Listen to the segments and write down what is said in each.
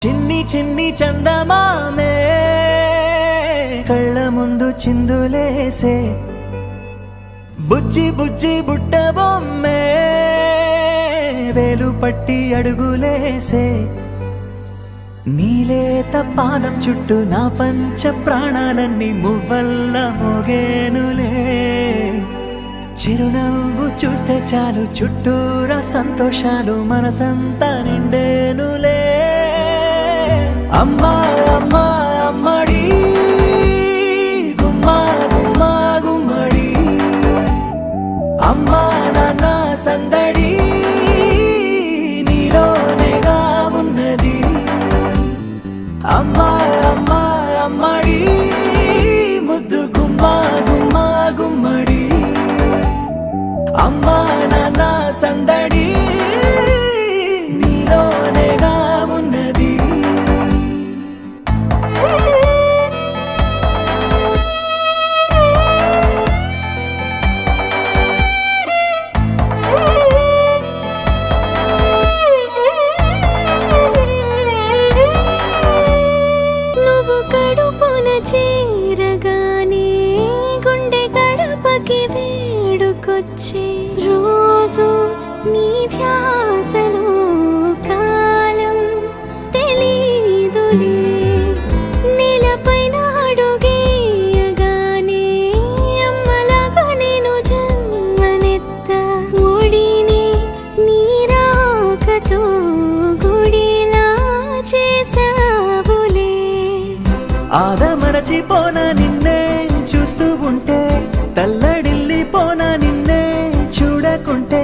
చిన్ని చిన్ని చందమామే కళ్ళ ముందు చిందులేసే బుజ్జి బుజ్జి బుట్ట బొమ్మే వేలు పట్టి అడుగులేసే నీలేత పానం చుట్టూ నా పంచ ప్రాణాలన్నీ మువ్వల్ల మోగేనులే చిరునవ్వు చూస్తే చాలు చుట్టూరా సంతోషాలు మనసంతా నిండేనులే అమ్మా అమ్మా అమ్మడి గుమ్మా గుమ్మా గుమ్మడి అమ్మా నాన్న సందడి నీలోనేగా ఉన్నది అమ్మా అమ్మా అమ్మడి ముద్దు గుమ్మా గుమ్మా గుమ్మడి అమ్మా నాన్న సందడి నీలోనేగా ఉన్నది నువ్వు కడుపున చేరగానే గుండె గడపకి వేడుకొచ్చే రోజు నీ ధ్యాసలో కాలం తెలీదులే నేలపైన అడుగేయగానే అమ్మలాగా నేను జన్మనెత్త ఒడిని నీ రాకతో గుడిలా చేసావులే ఆదమరచిపోనా నిన్నే చూస్తూ ఉంటే తల్లడిల్లిపోనా నిన్నే చూడకుంటే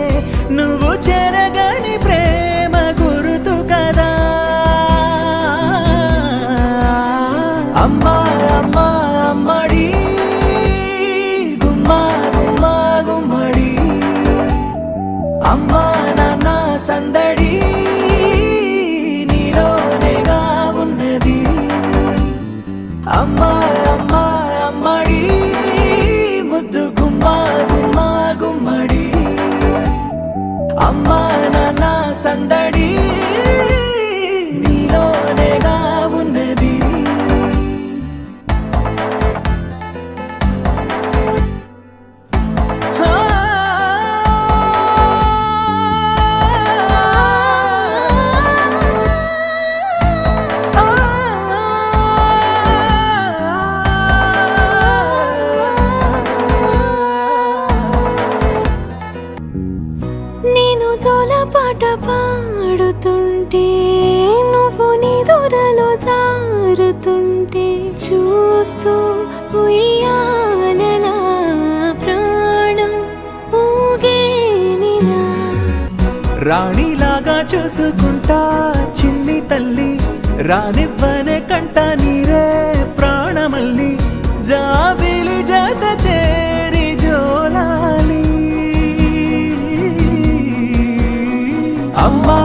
నువ్వు చెరగని ప్రేమ గురుతు కదా అమ్మా అమ్మా అమ్మడి గుమ్మా గుమ్మా గుమ్మడి అమ్మా నాన్న సందడి నీలోనేగా ఉన్నది అమ్మా అమ్మా అమ్మడి ముద్దు గుమ్మా గుమ్మా గుమ్మడి అమ్మా నాన్న సందడి నీలోనేగా ఉన్నది నేను జోలపాట పాడుతుంటే నువ్వు నీ దూరలో జారుతుంటే చూస్తూ ఉయ్యాలలా ప్రాణం ఊగేనినా రాణిలాగా చూసుకుంటా చిన్ని తల్లి రానివ్వనే కంట నీరే ప్రాణమల్లి జాబిలి జత చేరి జోలాలి అమ్మా